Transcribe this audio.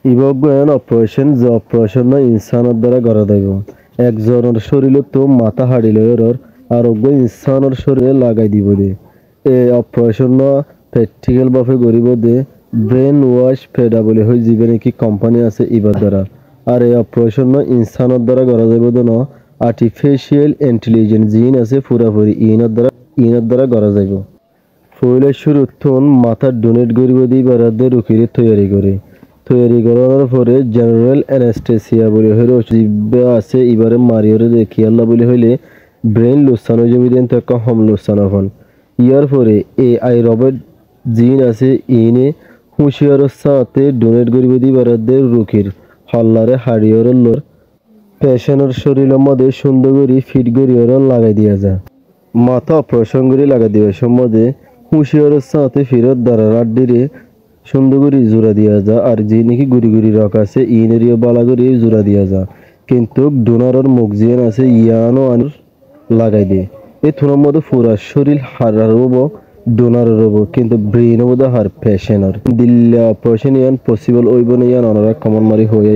ইবজ্ঞান operation যে operation ইনসানৰ দ্বাৰা কৰা যাব একজনৰ শৰীৰতো মাথা হাৰি লয়ৰ আৰোগ্য ইনসানৰ শৰীৰে লাগাই দিব দে এই অপারেশন প্র্যাকটিক্যাল ভাবে কৰিব দে ব্রেন ওয়াশ ফেডা বলে হয় যিবে নাকি কোম্পানি আছে ইবার দ্বারা আর এই অপারেশন ইনসানৰ দ্বারা করা যাব ন আর্টিফিশিয়াল ইন্টেলিজেন্স জিন আছে পুরাপুরি ইনের দ্বারা করা যাব ফইলে শুরুতন মাথার ডোনেট করিব দি বারাদে রুকিরে তৈরি করার পরে জেনারেল অ্যানেস্থেসিয়া বলে হইল জিব্বা আছে এবারে মারিওরে দেখি আল্লাহ বলে হইলে ব্রেন লুসানো জমি দেন তো কম লুসানো হন ইয়ার পরে আই রবার্ট জিন আছে ইনে হুঁশিয়ারের সাথে ডোনেট করিব দি বারাদে রুকির হল্লারে হাড়িওর লোর পেশেন্টের শরীরের মধ্যে সুন্দর করে ফিট করিওর লাগাই দিয়া যায় মাথা অপারেশন করে লাগাই দিবার সম্বন্ধে হুঁশিয়ারের সাথে ফিরত দ্বারা রাড্ডিরে সুন্দর করে জোড়া দিয়া যা আর যে নাকি গুড়ি গুড়ি রক আছে ইনেরিও বালা করে জোড়া দিয়া যা কিন্তু ডোনারের মুখ জিয়ান আছে ইয়ানো আনুর লাগাই দিয়ে এই থোড়ার মধ্যে পুরা শরীর হারার হব ডোনারের হব কিন্তু ব্রেন হব হার পেশেন্টর দিল্লা অপারেশন ইয়ান পসিবল ওইব না ইয়ান অনারা কমন মারি হয়ে